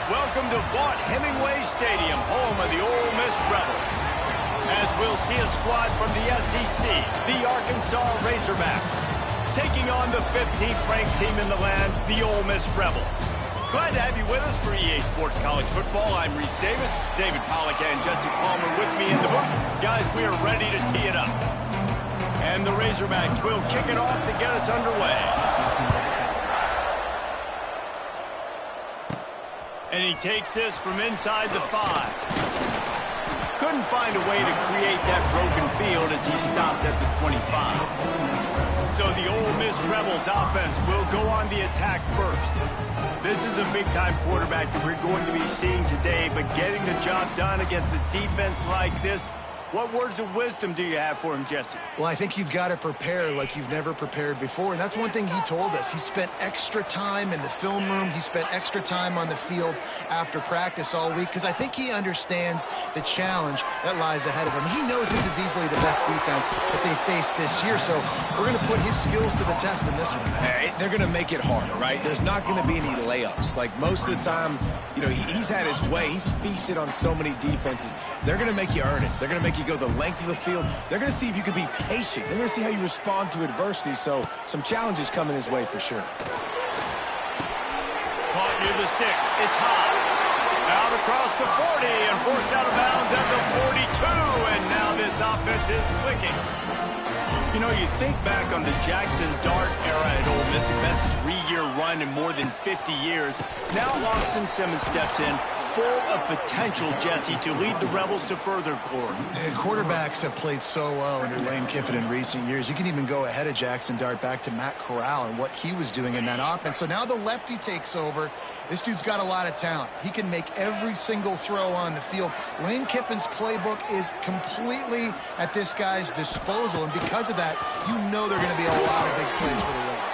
Welcome to Vaught-Hemingway Stadium, home of the Ole Miss Rebels. As we'll see a squad from the SEC, the Arkansas Razorbacks, taking on the 15th ranked team in the land, the Ole Miss Rebels. Glad to have you with us for EA Sports College Football. I'm Reese Davis, David Pollack and Jesse Palmer with me in the booth. Guys, we are ready to tee it up. And the Razorbacks will kick it off to get us underway. And he takes this from inside the 5. Couldn't find a way to create that broken field as he stopped at the 25. So the Ole Miss Rebels offense will go on the attack first. This is a big-time quarterback that we're going to be seeing today, but getting the job done against a defense like this, what words of wisdom do you have for him, Jesse? Well, I think you've got to prepare like you've never prepared before, and that's one thing he told us. He spent extra time in the film room. He spent extra time on the field after practice all week because I think he understands the challenge that lies ahead of him. He knows this is easily the best defense that they face this year, so we're going to put his skills to the test in this one. They're going to make it hard, right? There's not going to be any layups. Like most of the time, you know, he's had his way. He's feasted on so many defenses. They're going to make you earn it. They're going to make you go the length of the field. They're going to see if you can be patient. They're going to see how you respond to adversity. So some challenges coming his way for sure. Caught near the sticks. It's high. Out across the 40 and forced out of bounds at the 42. And now this offense is clicking. You know, you think back on the Jackson Dart era at Ole Miss, the best three-year run in more than 50 years. Now Austin Simmons steps in, full of potential, Jesse, to lead the Rebels to further glory. Quarterbacks have played so well under Lane Kiffin in recent years. You can even go ahead of Jackson Dart back to Matt Corral and what he was doing in that offense. So now the lefty takes over. This dude's got a lot of talent. He can make every single throw on the field. Lane Kiffin's playbook is completely at this guy's disposal, and because of that, you know there are going to be a lot of big plays for the Rebels.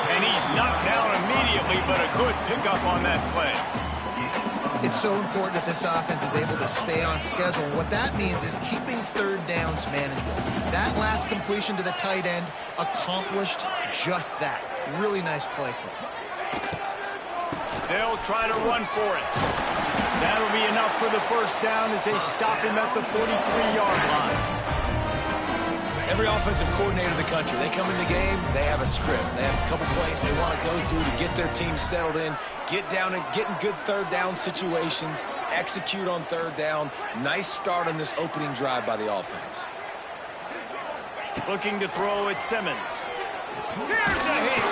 And he's knocked down immediately, but a good pickup on that play. It's so important that this offense is able to stay on schedule. And what that means is keeping third downs manageable. That last completion to the tight end accomplished just that. Really nice play call. They'll try to run for it. That'll be enough for the first down as they stop him at the 43-yard line. Every offensive coordinator in the country, they come in the game, they have a script. They have a couple plays they want to go through to get their team settled in, get down and get in good third down situations, execute on third down. Nice start on this opening drive by the offense. Looking to throw at Simmons. Here's a hit.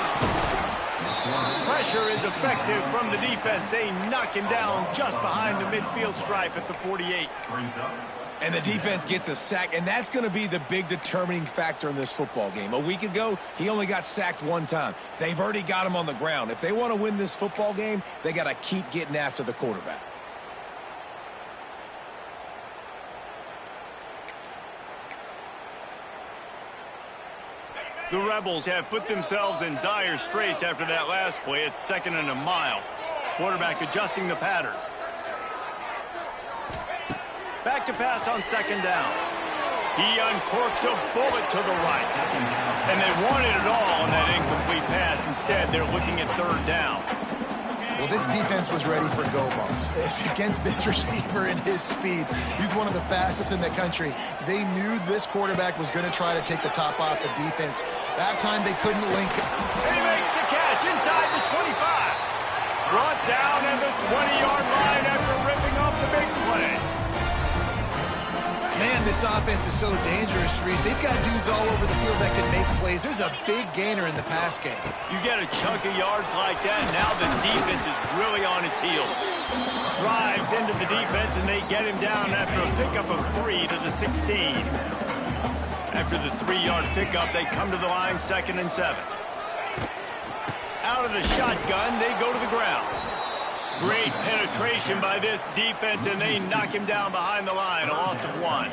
Pressure is effective from the defense. They knock him down just behind the midfield stripe at the 48. And the defense gets a sack, and that's going to be the big determining factor in this football game. A week ago, he only got sacked one time. They've already got him on the ground. If they want to win this football game, they got to keep getting after the quarterback. The Rebels have put themselves in dire straits after that last play. It's 2nd and a mile. Quarterback adjusting the pattern. Back to pass on 2nd down. He uncorks a bullet to the right. And they wanted it all on that incomplete pass. Instead, they're looking at 3rd down. Well, this defense was ready for go balls. Against this receiver and his speed, he's one of the fastest in the country. They knew this quarterback was going to try to take the top off the defense. That time they couldn't link it. And he makes the catch inside the 25. Brought down at the 20-yard line after ripping off the big play. Man, this offense is so dangerous, Reese. They've got dudes all over the field that can make plays. There's a big gainer in the pass game. You get a chunk of yards like that, now the defense is really on its heels. Drives into the defense, and they get him down after a pickup of 3 to the 16. After the 3-yard pickup, they come to the line 2nd and 7. Out of the shotgun, they go to the ground. Great penetration by this defense, and they knock him down behind the line, a loss of 1.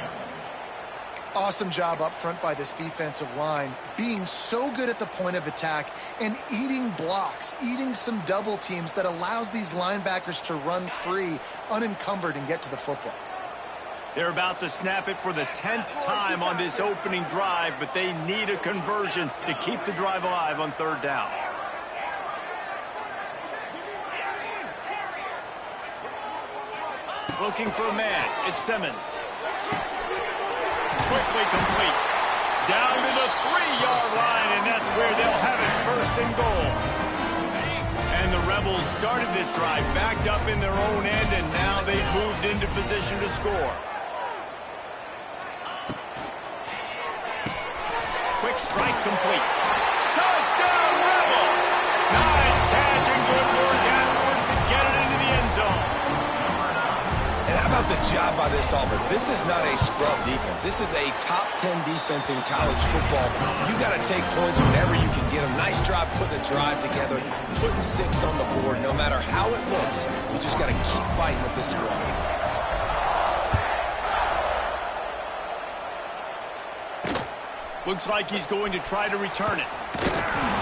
Awesome job up front by this defensive line, being so good at the point of attack and eating blocks, eating some double teams that allows these linebackers to run free, unencumbered, and get to the football. They're about to snap it for the 10th time on this opening drive, but they need a conversion to keep the drive alive on 3rd down. Looking for a man. It's Simmons. Quickly complete. Down to the 3-yard line, and that's where they'll have it, first and goal. And the Rebels started this drive backed up in their own end, and now they've moved into position to score. Quick strike complete. Touchdown, Rebels! Nice catch and good work afterwards to get it into the end zone. And how about the job by this offense? This is not a scrub defense. This is a top 10 defense in college football. You got to take points whenever you can get them. Nice job putting the drive together, putting 6 on the board. No matter how it looks, you just got to keep fighting with this squad. Looks like he's going to try to return it.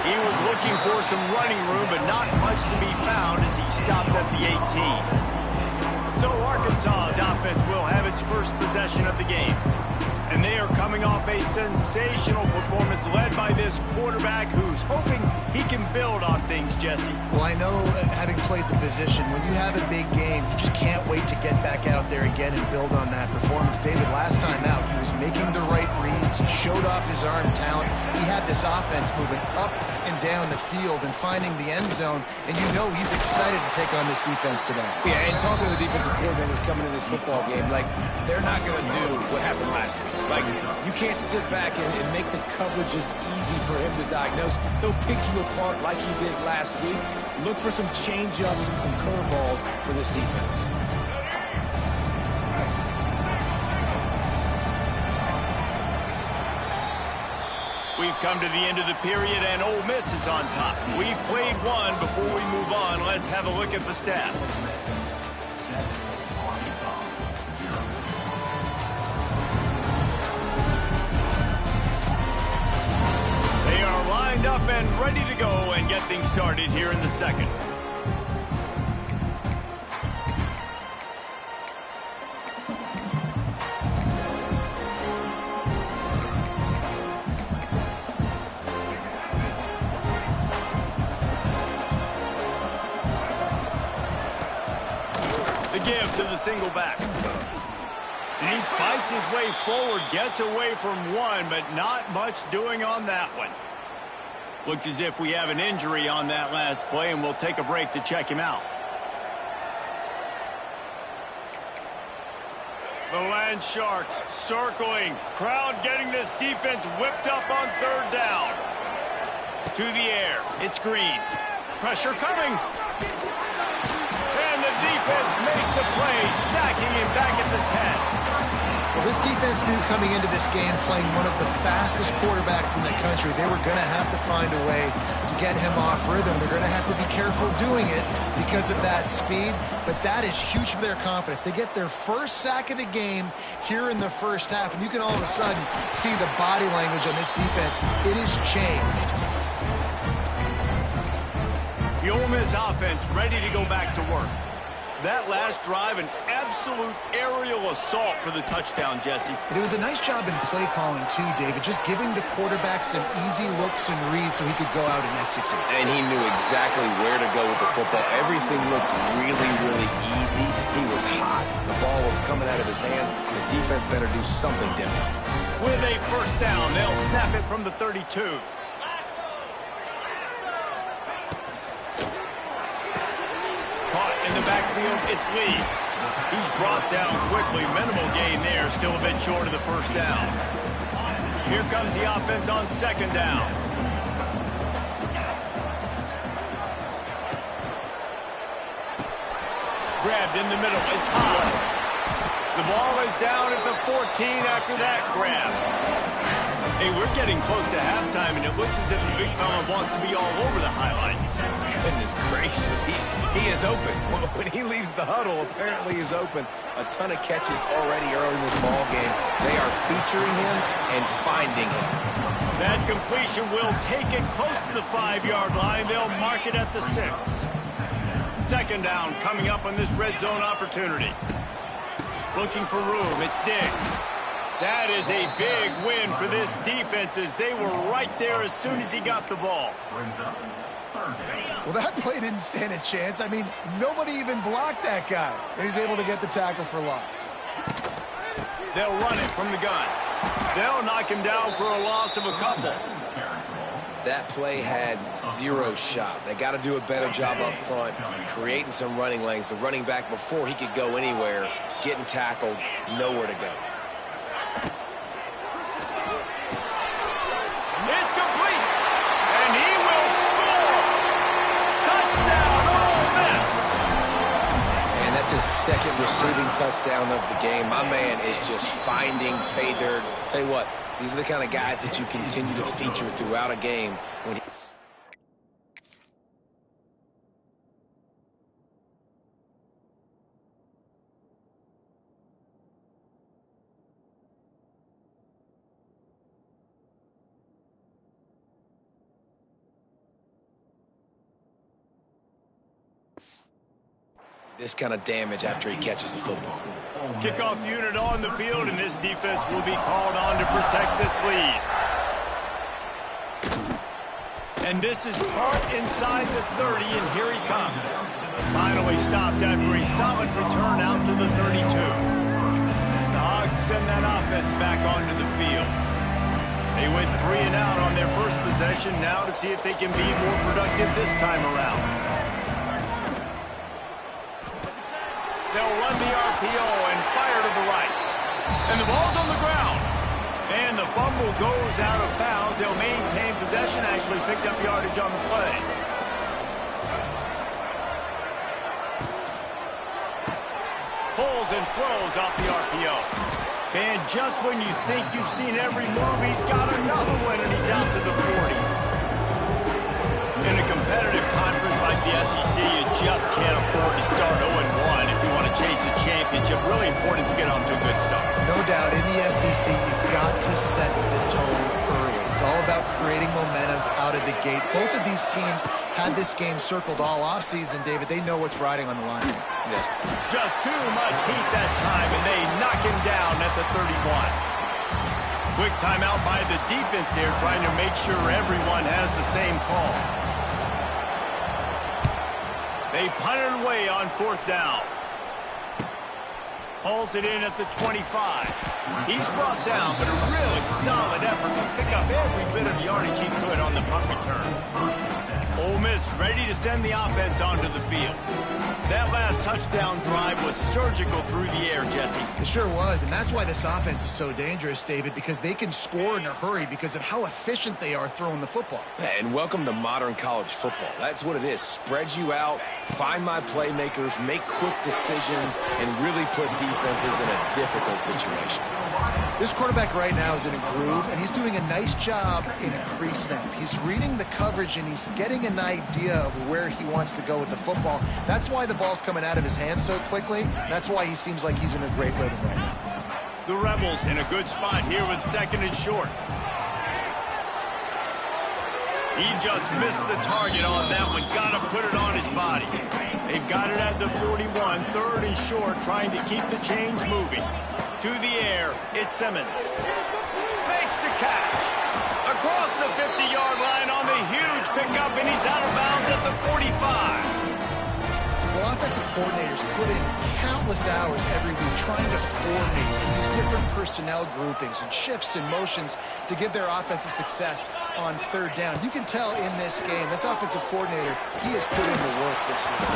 He was looking for some running room, but not much to be found as he stopped at the 18. So Arkansas's offense will have its first possession of the game. And they are coming off a sensational performance led by this quarterback who's hoping he can build on things, Jesse. Well, I know, having played the position, when you have a big game, you just can't wait to get back out there again and build on that performance. David, last time out, he was making the right reads. He showed off his arm talent. He had this offense moving up and down the field and finding the end zone, and you know he's excited to take on this defense today. Yeah, and talking to the defensive coordinators coming in this football game, like, they're not going to do what happened last week. Like, you can't sit back and make the coverages easy for him to diagnose. He'll pick you apart like he did last week. Look for some change-ups and some curveballs for this defense. We've come to the end of the period, and Ole Miss is on top. We've played one. Before we move on, let's have a look at the stats. They are lined up and ready to go and get things started here in the second. Give to the single back. And he fights his way forward, gets away from one, but not much doing on that one. Looks as if we have an injury on that last play, and we'll take a break to check him out. The Land Sharks circling. Crowd getting this defense whipped up on third down. To the air. It's Green. Pressure coming. Defense makes a play, sacking him back at the 10. Well, this defense knew coming into this game, playing one of the fastest quarterbacks in the country, they were going to have to find a way to get him off rhythm. They're going to have to be careful doing it because of that speed, but that is huge for their confidence. They get their first sack of the game here in the first half, and you can all of a sudden see the body language on this defense. It has changed. The Ole Miss offense ready to go back to work. That last drive, an absolute aerial assault for the touchdown, Jesse. And it was a nice job in play calling, too, David, just giving the quarterback some easy looks and reads so he could go out and execute. And he knew exactly where to go with the football. Everything looked really, really easy. He was hot. The ball was coming out of his hands. The defense better do something different. With a first down, they'll snap it from the 32. In the backfield, it's Lee. He's brought down quickly. Minimal gain there, still a bit short of the first down. Here comes the offense on second down. Grabbed in the middle. It's high. The ball is down at the 14 after that grab. Hey, we're getting close to halftime, and it looks as if the big fella wants to be all over the highlights. Goodness gracious, he is open. When he leaves the huddle, apparently he's open. A ton of catches already early in this ball game. They are featuring him and finding him. That completion will take it close to the 5-yard line. They'll mark it at the 6. Second down coming up on this red zone opportunity. Looking for room, it's Diggs. That is a big win for this defense as they were right there as soon as he got the ball. Well, that play didn't stand a chance. I mean, nobody even blocked that guy. And he's able to get the tackle for loss. They'll run it from the gun. They'll knock him down for a loss of a couple. That play had zero shot. They got to do a better job up front, creating some running lanes. The running back, before he could go anywhere, getting tackled, nowhere to go. It's complete, and he will score. Touchdown, Ole Miss. And that's his second receiving touchdown of the game. My man is just finding pay dirt. Tell you what, these are the kind of guys that you continue to feature throughout a game when he... this kind of damage after he catches the football. Kickoff unit on the field, and this defense will be called on to protect this lead. And this is caught inside the 30, and here he comes. Finally stopped after a solid return out to the 32. The Hogs send that offense back onto the field. They went 3 and out on their first possession, now to see if they can be more productive this time around. They'll run the RPO and fire to the right. And the ball's on the ground. And the fumble goes out of bounds. They'll maintain possession, actually picked up yardage on the play. Pulls and throws off the RPO. And just when you think you've seen every move, he's got another one, and he's out to the 40. In a competitive conference like the SEC, you just can't afford to start 0-1 if you want to chase a championship. Really important to get off to a good start. No doubt, in the SEC, you've got to set the tone early. It's all about creating momentum out of the gate. Both of these teams had this game circled all offseason, David. They know what's riding on the line. Yes. Just too much heat that time, and they knock him down at the 31. Quick timeout by the defense there, trying to make sure everyone has the same call. They punt it away on 4th down. Hauls it in at the 25. He's brought down, but a really solid effort to pick up every bit of yardage he could on the punt return. Ole Miss ready to send the offense onto the field. That last touchdown drive was surgical through the air, Jesse. It sure was, and that's why this offense is so dangerous, David, because they can score in a hurry because of how efficient they are throwing the football. And welcome to modern college football. That's what it is. Spread you out, find my playmakers, make quick decisions, and really put defenses in a difficult situation. This quarterback right now is in a groove, and he's doing a nice job in pre-snap. He's reading the coverage, and he's getting an idea of where he wants to go with the football. That's why the ball's coming out of his hands so quickly. That's why he seems like he's in a great rhythm right now. The Rebels in a good spot here with 2nd and short. He just missed the target on that one. Got to put it on his body. They've got it at the 41, 3rd and short, trying to keep the chains moving. To the air, it's Simmons. Makes the catch. Across the 50-yard line on the huge pickup, and he's out of bounds at the 45. Well, offensive coordinators put in countless hours every week trying to formate and use different personnel groupings and shifts and motions to give their offensive success on 3rd down. You can tell in this game, this offensive coordinator, he has put in the work this week.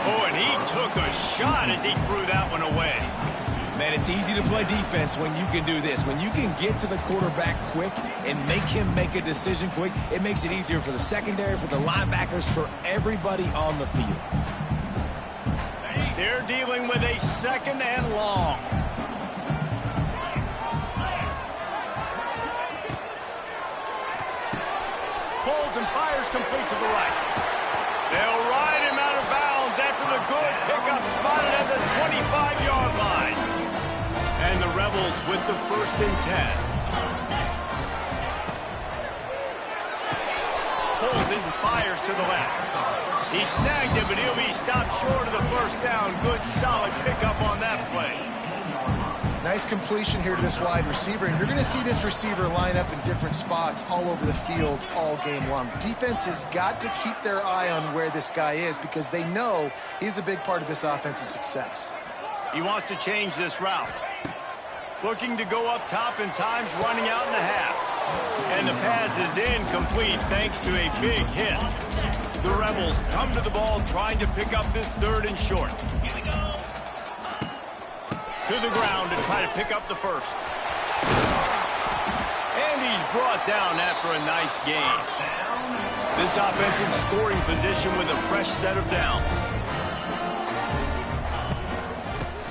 Oh, and he took a shot as he threw that one away. Man, it's easy to play defense when you can do this. When you can get to the quarterback quick and make him make a decision quick, it makes it easier for the secondary, for the linebackers, for everybody on the field. They're dealing with a 2nd and long. Pulls and fires complete to the right. They'll ride him out of bounds after the good pickup spotted at the 25-yard line. And the Rebels with the 1st and 10. Pulls it and fires to the left. He snagged it, but he'll be stopped short of the 1st down. Good, solid pickup on that play. Nice completion here to this wide receiver, and you're going to see this receiver line up in different spots all over the field all game long. Defense has got to keep their eye on where this guy is because they know he's a big part of this offense's success. He wants to change this route. Looking to go up top, and time's running out in the half. And the pass is incomplete thanks to a big hit. The Rebels come to the ball trying to pick up this 3rd and short. To the ground to try to pick up the first. And he's brought down after a nice gain. This offensive scoring position with a fresh set of downs.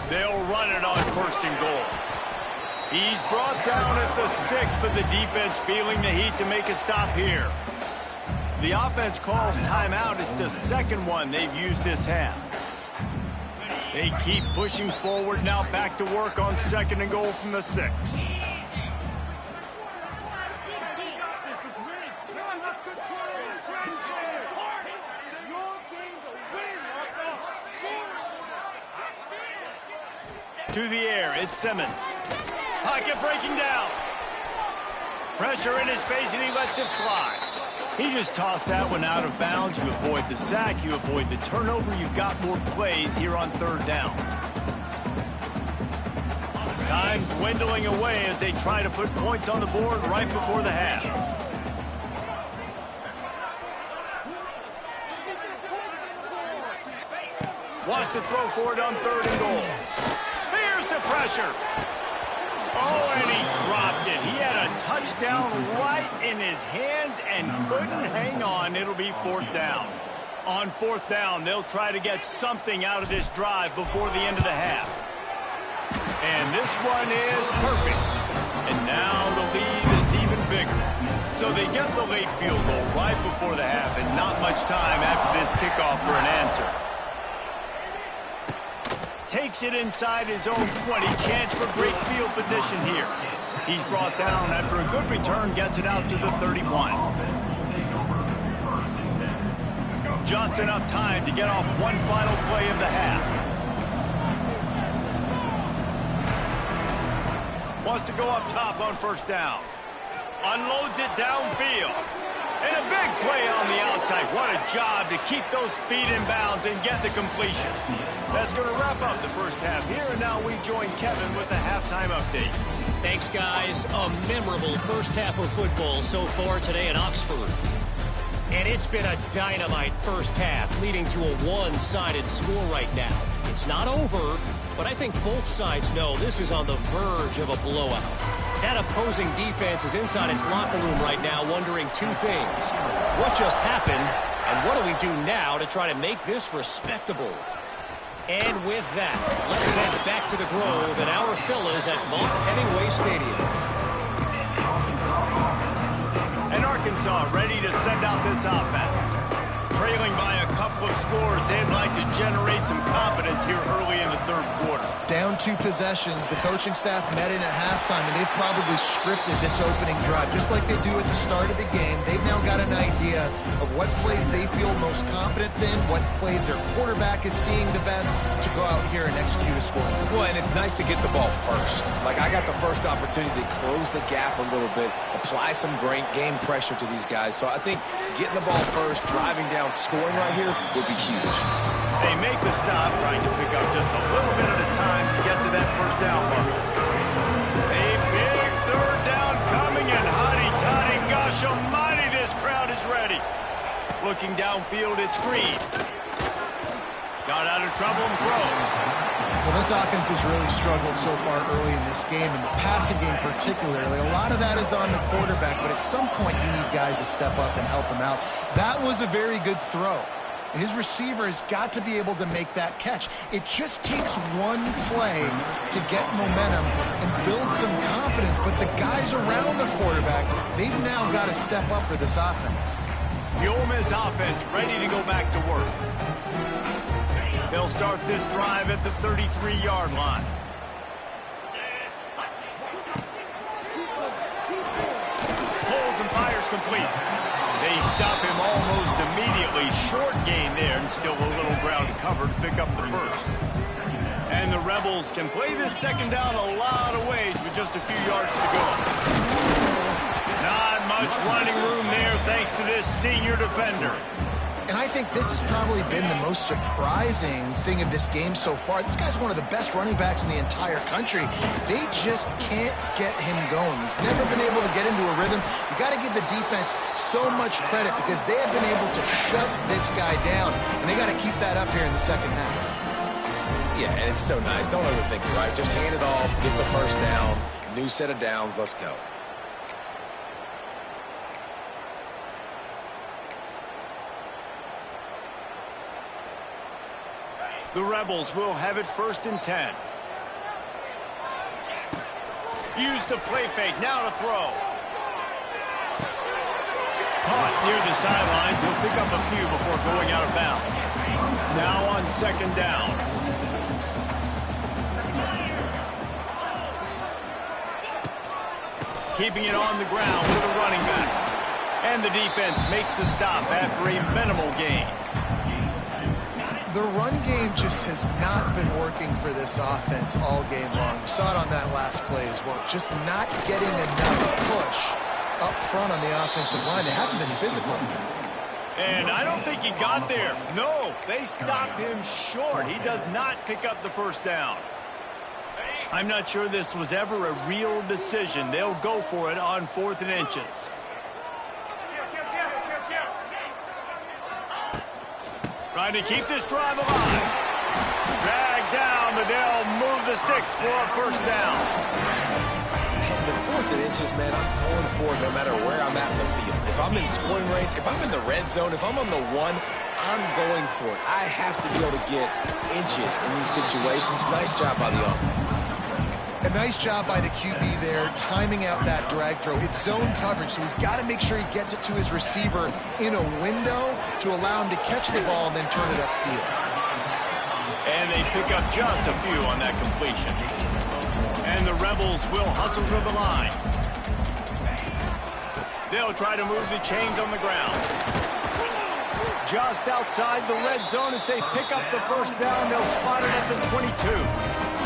They'll run it on 1st and goal. He's brought down at the 6, but the defense feeling the heat to make a stop here. The offense calls timeout. It's the 2nd one they've used this half. They keep pushing forward, now back to work on 2nd and goal from the 6. To the air, it's Simmons. Pocket breaking down. Pressure in his face, and he lets it fly. He just tossed that one out of bounds. You avoid the sack, you avoid the turnover. You've got more plays here on 3rd down. Time dwindling away as they try to put points on the board right before the half. Wants to throw for it on 3rd and goal. Here's the pressure. Oh, and he dropped it. He had a touchdown right in his hands and couldn't hang on. It'll be 4th down. On 4th down, they'll try to get something out of this drive before the end of the half. And this one is perfect. And now the lead is even bigger. So they get the late field goal right before the half, and not much time after this kickoff for an answer. Takes it inside his own 20. Chance for great field position here. He's brought down after a good return, gets it out to the 31. Just enough time to get off one final play of the half. Wants to go up top on 1st down. Unloads it downfield. And a big play on the outside. What a job to keep those feet in bounds and get the completion. That's going to wrap up the first half here, and now we join Kevin with the halftime update. Thanks, guys. A memorable first half of football so far today in Oxford. And it's been a dynamite first half, leading to a one-sided score right now. It's not over, but I think both sides know this is on the verge of a blowout. That opposing defense is inside its locker room right now wondering 2 things. What just happened, and what do we do now to try to make this respectable? And with that, let's head back to the Grove at our Fellas at Mont Hemingway Stadium. And Arkansas ready to send out this offense. Trailing by a couple of scores, they'd like to generate some confidence here early in the 3rd quarter. Down 2 possessions, the coaching staff met in at halftime, and they've probably scripted this opening drive. Just like they do at the start of the game, they've now got an idea of what plays they feel most confident in, what plays their quarterback is seeing the best to go out here and execute a score. Well, and it's nice to get the ball first. Like, I got the first opportunity to close the gap a little bit, apply some great game pressure to these guys. So I think getting the ball first, driving down, scoring right here would be huge. They make the stop, trying to pick up just a little bit at a time to get to that 1st down mark. A big 3rd down coming, and hotty-toddy, gosh almighty, this crowd is ready. Looking downfield, it's Green. Got out of trouble and throws. Well, this offense has really struggled so far early in this game, and the passing game particularly. A lot of that is on the quarterback, but at some point you need guys to step up and help him out. That was a very good throw. His receiver has got to be able to make that catch. It just takes one play to get momentum and build some confidence, but the guys around the quarterback, they've now got to step up for this offense. The Ole Miss offense ready to go back to work. They'll start this drive at the 33-yard line. Pulls and fires complete. They stop him almost immediately. Short gain there, and still a little ground to cover to pick up the first. And the Rebels can play this second down a lot of ways with just a few yards to go. Not much running room there thanks to this senior defender. And I think this has probably been the most surprising thing of this game so far. This guy's one of the best running backs in the entire country. They just can't get him going. He's never been able to get into a rhythm. You got to give the defense so much credit because they have been able to shut this guy down, and they got to keep that up here in the second half. Yeah, and it's so nice. Don't overthink it, right? Just hand it off, get the first down, new set of downs, let's go. The Rebels will have it 1st and 10. Use the play fake, now to throw. Caught near the sidelines, he'll pick up a few before going out of bounds. Now on 2nd down. Keeping it on the ground with a running back. And the defense makes the stop after a minimal gain. The run game just has not been working for this offense all game long. We saw it on that last play as well. Just not getting enough push up front on the offensive line. They haven't been physical. And I don't think he got there. No, they stopped him short. He does not pick up the first down. I'm not sure this was ever a real decision. They'll go for it on 4th and inches. Trying to keep this drive alive. Dragged down, but they'll move the sticks for a first down. Man, the 4th and inches, man, I'm going for it no matter where I'm at in the field. If I'm in scoring range, if I'm in the red zone, if I'm on the 1, I'm going for it. I have to be able to get inches in these situations. Nice job by the offense. A nice job by the QB there, timing out that drag throw. It's zone coverage, so he's got to make sure he gets it to his receiver in a window to allow him to catch the ball and then turn it upfield. And they pick up just a few on that completion. And the Rebels will hustle to the line. They'll try to move the chains on the ground. Just outside the red zone as they pick up the first down. They'll spot it at the 22.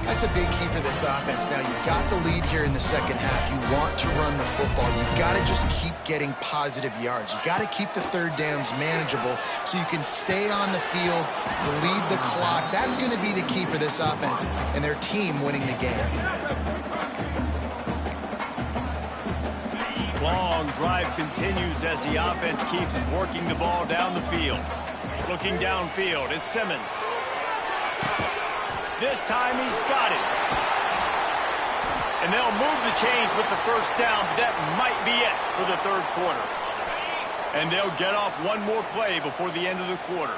That's a big key for this offense. Now, you've got the lead here in the second half. You want to run the football. You've got to just keep getting positive yards. You've got to keep the third downs manageable so you can stay on the field, lead the clock. That's going to be the key for this offense and their team winning the game. Long drive continues as the offense keeps working the ball down the field. Looking downfield is Simmons. This time he's got it. And they'll move the chains with the first down, but that might be it for the 3rd quarter. And they'll get off one more play before the end of the quarter.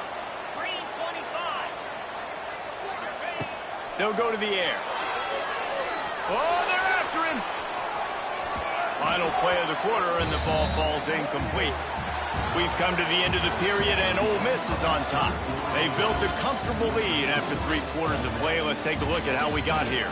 They'll go to the air. Oh, they're after him. Final play of the quarter, and the ball falls incomplete. We've come to the end of the period, and Ole Miss is on top. They've built a comfortable lead after 3 quarters of play. Let's take a look at how we got here.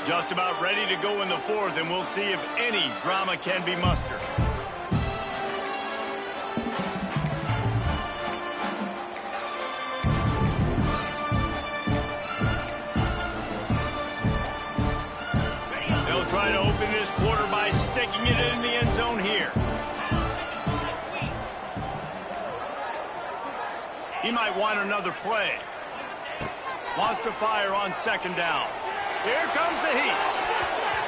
Just about ready to go in the 4th, and we'll see if any drama can be mustered. Try to open this quarter by sticking it in the end zone here. He might want another play. Wants to fire on 2nd down. Here comes the heat.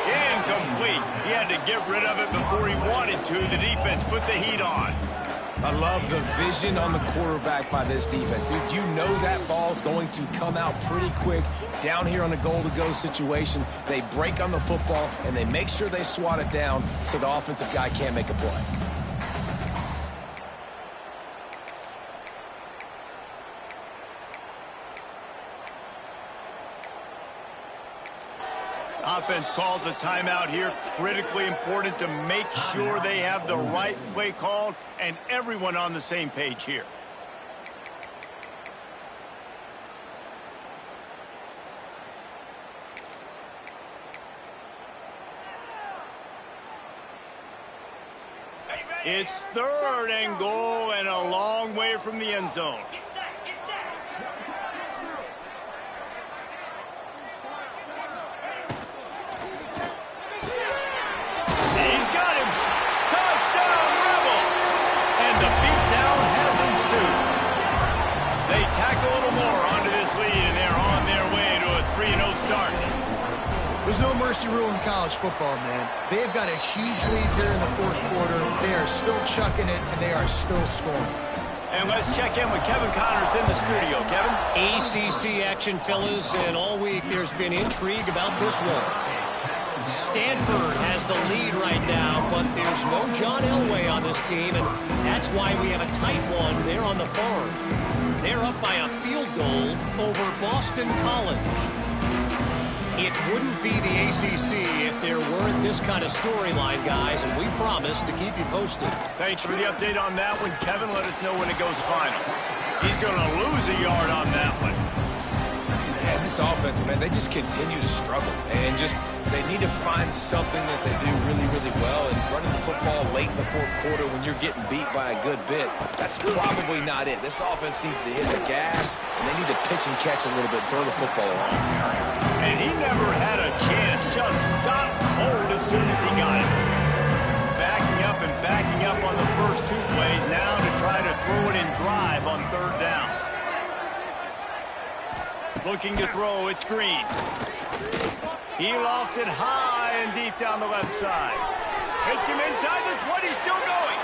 Incomplete. He had to get rid of it before he wanted to. The defense put the heat on. I love the vision on the quarterback by this defense. Dude, you know that ball's going to come out pretty quick down here on the goal-to-go situation. They break on the football, and they make sure they swat it down so the offensive guy can't make a play. Offense calls a timeout here. Critically important to make sure they have the right play called and everyone on the same page here. It's 3rd and goal and a long way from the end zone. He's got him. Touchdown, Rebels. And the beatdown has ensued. They tack a little more onto this lead, and they're on their way to a 3-0 start. There's no mercy rule in college football, man. They've got a huge lead here in the 4th quarter. They are still chucking it, and they are still scoring. And let's check in with Kevin Connors in the studio. Kevin? ACC action, fellas, and all week there's been intrigue about this one. Stanford has the lead right now, but there's no John Elway on this team, and that's why we have a tight one there on the farm. They're up by a field goal over Boston College. It wouldn't be the ACC if there weren't this kind of storyline, guys, and we promise to keep you posted. Thanks for the update on that one, Kevin. Let us know when it goes final. He's going to lose a yard on that one. Man, this offense, man, they just continue to struggle. And they need to find something that they do really, really well. And running the football late in the 4th quarter when you're getting beat by a good bit, that's probably not it. This offense needs to hit the gas, and they need to pitch and catch a little bit, throw the football around. And he never had a chance, just stopped cold as soon as he got it. Backing up on the first 2 plays, now to try to throw it in drive on 3rd down. Looking to throw, it's Green. He lofts it high and deep down the left side. Hits him inside the 20, still going.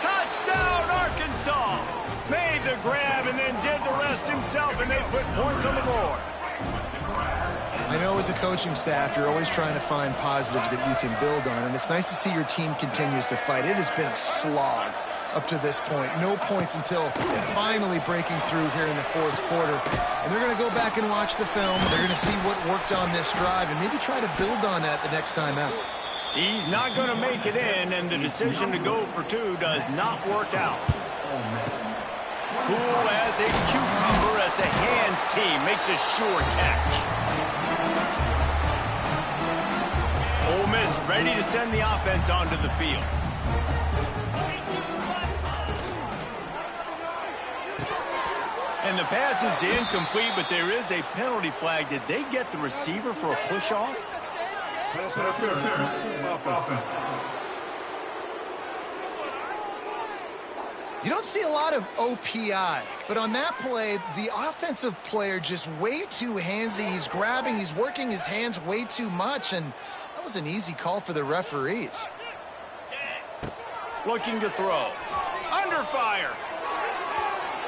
Touchdown, Arkansas! Made the grab and then did the rest himself, and they put points on the board. I know as a coaching staff, you're always trying to find positives that you can build on, and it's nice to see your team continues to fight. It has been a slog up to this point. No points until finally breaking through here in the 4th quarter. And they're going to go back and watch the film. They're going to see what worked on this drive and maybe try to build on that the next time out. He's not going to make it in, and the decision to go for 2 does not work out. Cool as a cucumber as the hands team makes a sure catch. Ole Miss ready to send the offense onto the field. And the pass is incomplete, but there is a penalty flag. Did they get the receiver for a push-off? You don't see a lot of OPI, but on that play, the offensive player just way too handsy. He's grabbing, he's working his hands way too much, and that was an easy call for the referees. Looking to throw. Under fire.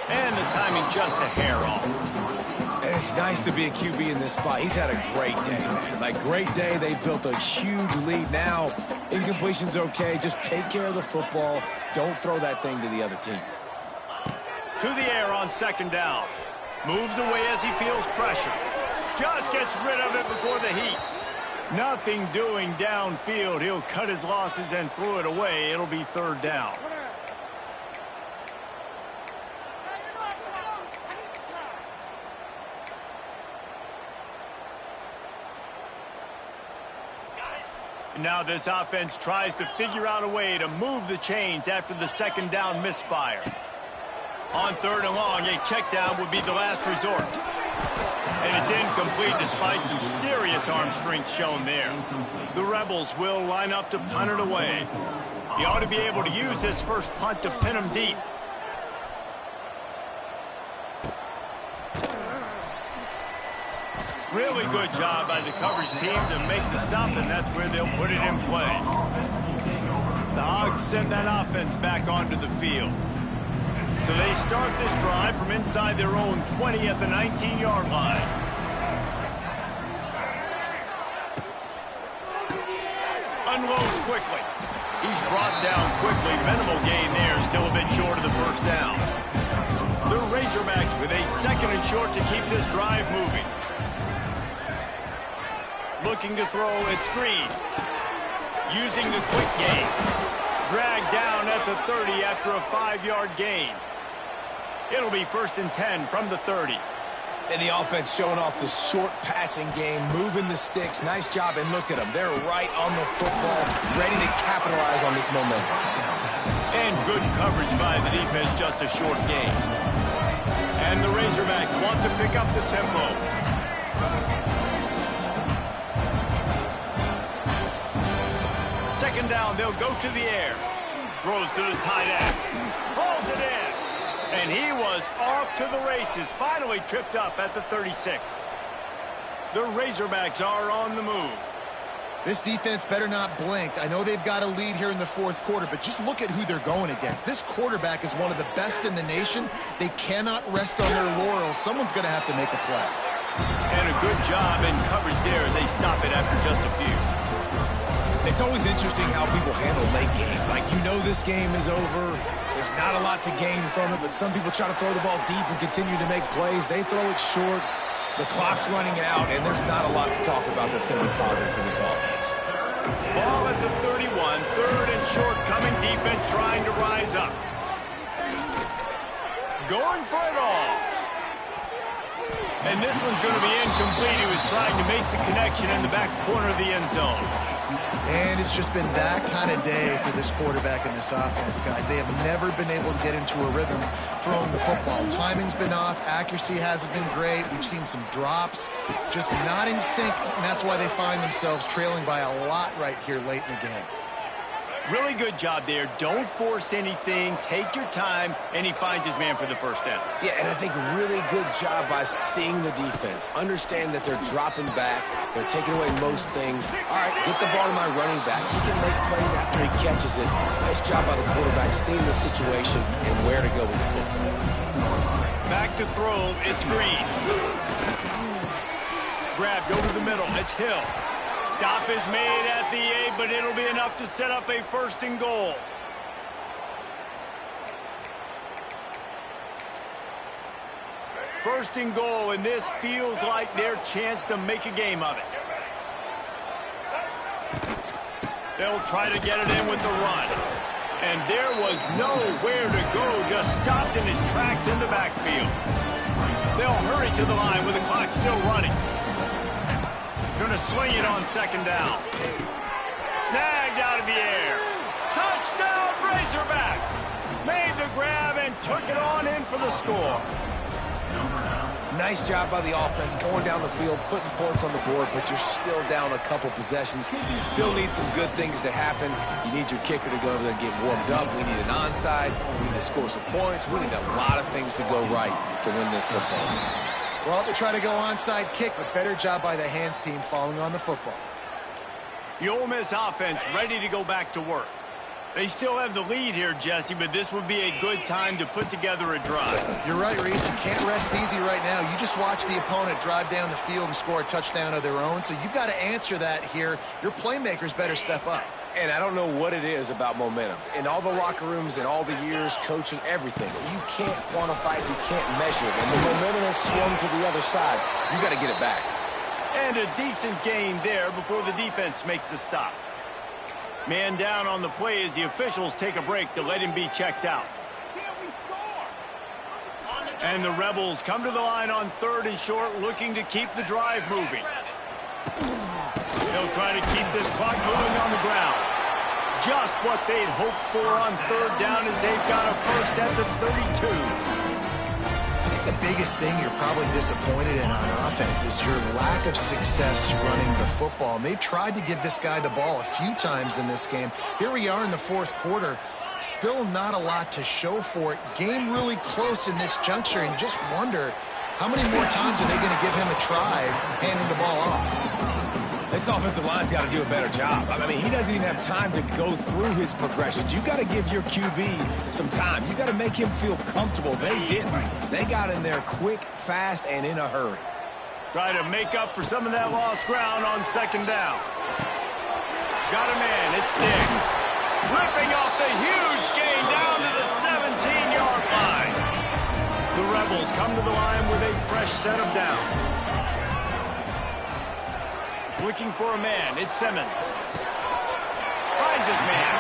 And the timing just a hair off. And it's nice to be a QB in this spot. He's had a great day, man. Like, great day. They built a huge lead. Now, incompletion's okay. Just take care of the football. Don't throw that thing to the other team. To the air on 2nd down. Moves away as he feels pressure. Just gets rid of it before the heat. Nothing doing downfield. He'll cut his losses and throw it away. It'll be 3rd down. Now this offense tries to figure out a way to move the chains after the 2nd down misfire. On 3rd and long, a check down would be the last resort. And it's incomplete despite some serious arm strength shown there. The Rebels will line up to punt it away. He ought to be able to use this first punt to pin him deep. Really good job by the coverage team to make the stop, and that's where they'll put it in play. The Hogs send that offense back onto the field. So they start this drive from inside their own 20 at the 19-yard line. Unloads quickly. He's brought down quickly. Minimal gain there, still a bit short of the 1st down. The Razorbacks with a 2nd and short to keep this drive moving. Looking to throw, it's Green. Using the quick game. Dragged down at the 30 after a 5-yard gain. It'll be 1st and 10 from the 30. And the offense showing off the short passing game, moving the sticks. Nice job, and look at them. They're right on the football, ready to capitalize on this momentum. And good coverage by the defense, just a short gain. And the Razorbacks want to pick up the tempo. Second down, they'll go to the air. Throws to the tight end. Pulls it in. And he was off to the races. Finally tripped up at the 36. The Razorbacks are on the move. This defense better not blink. I know they've got a lead here in the fourth quarter, but just look at who they're going against. This quarterback is one of the best in the nation. They cannot rest on their laurels. Someone's going to have to make a play. And a good job in coverage there as they stop it after just a few. It's always interesting how people handle late game. Like, you know this game is over. There's not a lot to gain from it, but some people try to throw the ball deep and continue to make plays. They throw it short. The clock's running out, and there's not a lot to talk about that's going to be positive for this offense. Ball at the 31, third and short, coming defense trying to rise up. Going for it all. And this one's going to be incomplete. He was trying to make the connection in the back corner of the end zone. And it's just been that kind of day for this quarterback and this offense, guys. They have never been able to get into a rhythm throwing the football. Timing's been off. Accuracy hasn't been great. We've seen some drops, just not in sync, and that's why they find themselves trailing by a lot right here late in the game. Really good job there. Don't force anything. Take your time, and he finds his man for the first down. Yeah, and I think really good job by seeing the defense. Understand that they're dropping back. They're taking away most things. All right, get the ball to my running back. He can make plays after he catches it. Nice job by the quarterback seeing the situation and where to go with the football. Back to throw. It's Green. Grabbed over the middle. It's Hill. Stop is made at the 8, but it'll be enough to set up a first and goal. First and goal, and this feels like their chance to make a game of it. They'll try to get it in with the run. And there was nowhere to go, just stopped in his tracks in the backfield. They'll hurry to the line with the clock still running. Going to swing it on second down. Snagged out of the air. Touchdown, Razorbacks. Made the grab and took it on in for the score. Nice job by the offense going down the field, putting points on the board, but you're still down a couple possessions. You still need some good things to happen. You need your kicker to go over there and get warmed up. We need an onside. We need to score some points. We need a lot of things to go right to win this football game. Well, they try to go onside kick, but better job by the hands team falling on the football. The Ole Miss offense ready to go back to work. They still have the lead here, Jesse, but this would be a good time to put together a drive. You're right, Reese. You can't rest easy right now. You just watch the opponent drive down the field and score a touchdown of their own, so you've got to answer that here. Your playmakers better step up. And I don't know what it is about momentum. In all the locker rooms, in all the years, coaching, everything, you can't quantify it, you can't measure it. And the momentum has swung to the other side. You got to get it back. And a decent gain there before the defense makes the stop. Man down on the play as the officials take a break to let him be checked out. And the Rebels come to the line on third and short, looking to keep the drive moving. They'll try to keep this clock moving on the ground. Just what they'd hoped for on third down as they've got a first at the 32. I think the biggest thing you're probably disappointed in on offense is your lack of success running the football. And they've tried to give this guy the ball a few times in this game. Here we are in the fourth quarter. Still not a lot to show for it. Game really close in this juncture, and just wonder how many more times are they going to give him a try handing the ball off. This offensive line's got to do a better job. I mean, he doesn't even have time to go through his progressions. You've got to give your QB some time. You've got to make him feel comfortable. They didn't. They got in there quick, fast, and in a hurry. Try to make up for some of that lost ground on second down. Got a man. It's Diggs. Ripping off the huge gain down to the 17-yard line. The Rebels come to the line with a fresh set of downs. Looking for a man. It's Simmons. Finds his man.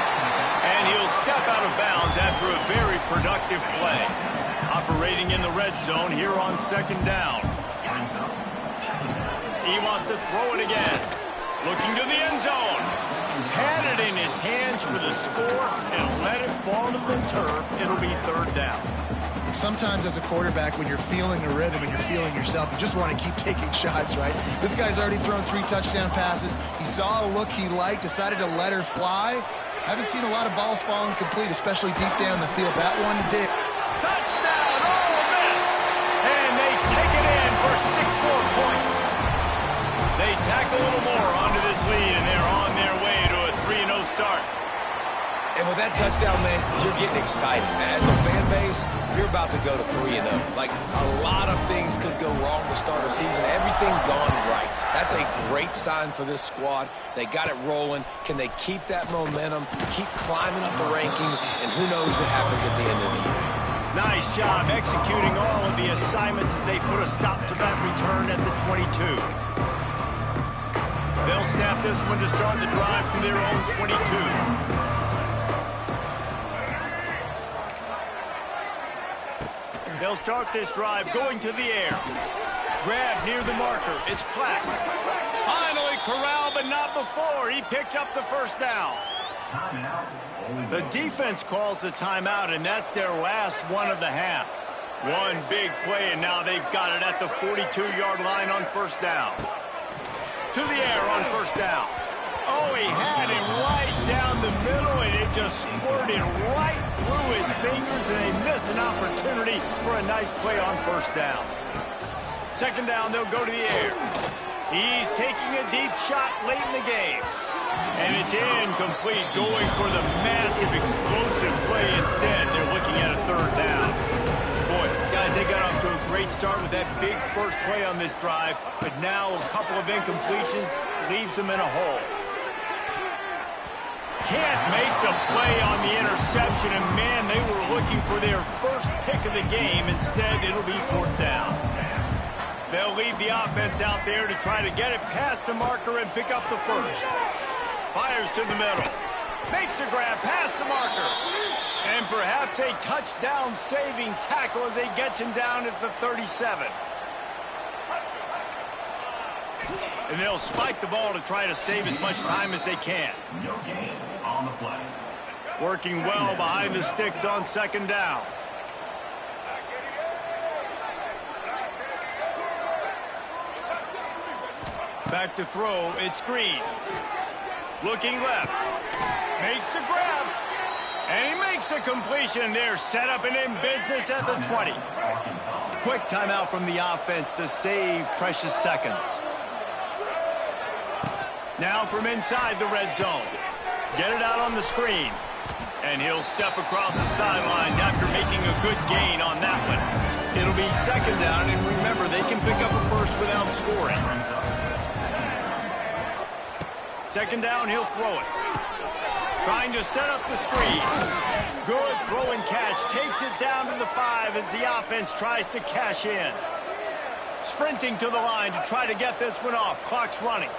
And he'll step out of bounds after a very productive play. Operating in the red zone here on second down. He wants to throw it again. Looking to the end zone. Had it in his hands for the score and let it fall to the turf. It'll be third down. Sometimes as a quarterback, when you're feeling a rhythm and you're feeling yourself, you just want to keep taking shots, right? This guy's already thrown 3 touchdown passes. He saw a look he liked, decided to let her fly. Haven't seen a lot of balls falling complete, especially deep down the field. That one did. Touchdown, Ole Miss! And they take it in for 6 more points. They tack a little more onto this lead, and they're on their way to a 3-0 start. And with that touchdown, man, you're getting excited. As a fan base, you're about to go to 3-0. Like, a lot of things could go wrong to start a season. Everything gone right. That's a great sign for this squad. They got it rolling. Can they keep that momentum, keep climbing up the rankings, and who knows what happens at the end of the year. Nice job executing all of the assignments as they put a stop to that return at the 22. They'll snap this one to start the drive from their own 22. They'll start this drive going to the air. Grab near the marker. It's Platt. Finally corralled, but not before. He picks up the first down. The defense calls the timeout, and that's their last one of the half. One big play, and now they've got it at the 42-yard line on first down. To the air on first down. Oh, he had him right down the middle, and it just squirted right through his fingers, and they miss an opportunity for a nice play on first down. Second down, they'll go to the air. He's taking a deep shot late in the game. And it's incomplete, going for the massive explosive play instead. They're looking at a third down. Boy, guys, they got off to a great start with that big first play on this drive, but now a couple of incompletions leaves them in a hole. Can't make the play on the interception, and man, they were looking for their first pick of the game. Instead, it'll be fourth down. They'll leave the offense out there to try to get it past the marker and pick up the first. Fires to the middle. Makes a grab past the marker. And perhaps a touchdown-saving tackle as they get him down at the 37. And they'll spike the ball to try to save as much time as they can. No gain on the play. Working well behind the sticks on second down. Back to throw, it's Green. Looking left. Makes the grab. And he makes a completion. They're set up and in business at the 20. Quick timeout from the offense to save precious seconds. Now from inside the red zone. Get it out on the screen. And he'll step across the sidelines after making a good gain on that one. It'll be second down, and remember, they can pick up a first without scoring. Second down, he'll throw it. Trying to set up the screen. Good throw and catch. Takes it down to the 5 as the offense tries to cash in. Sprinting to the line to try to get this one off. Clock's running.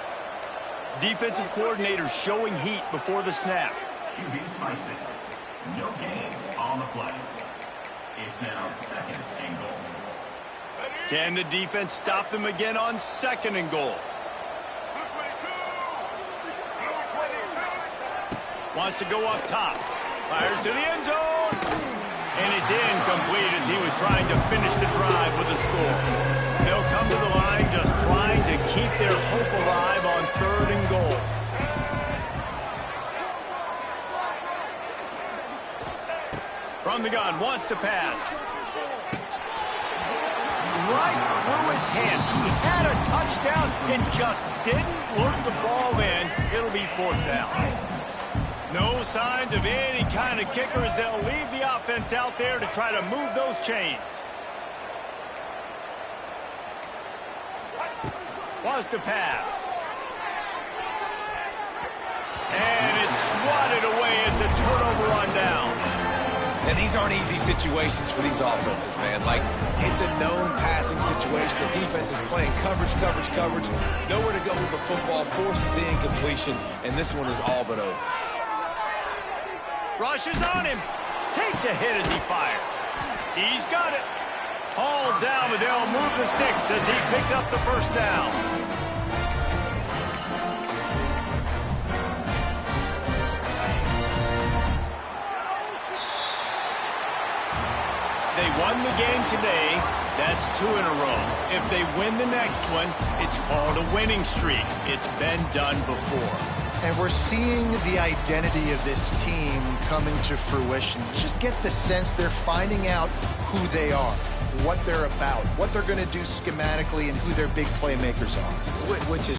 Defensive coordinator showing heat before the snap. QB spicy. No gain on the play. It's now second and goal. Can the defense stop them again on second and goal? Wants to go up top. Fires to the end zone. And it's incomplete as he was trying to finish the drive with a score. They'll come to the line just trying to keep their hope alive on third and goal. From the gun, wants to pass. Right through his hands. He had a touchdown and just didn't look the ball in. It'll be fourth down. No signs of any kind of kicker as they'll leave the offense out there to try to move those chains. Wants to pass. And it's swatted away. It's a turnover on downs. And these aren't easy situations for these offenses, man. Like, it's a known passing situation. The defense is playing coverage. Nowhere to go with the football, forces the incompletion, and this one is all but over. Rushes on him. Takes a hit as he fires. He's got it. All down, but they'll move the sticks as he picks up the first down. They won the game today. That's 2 in a row. If they win the next one, it's called a winning streak. It's been done before. And we're seeing the identity of this team coming to fruition. You just get the sense they're finding out who they are, what they're about, what they're going to do schematically, and who their big playmakers are. Which is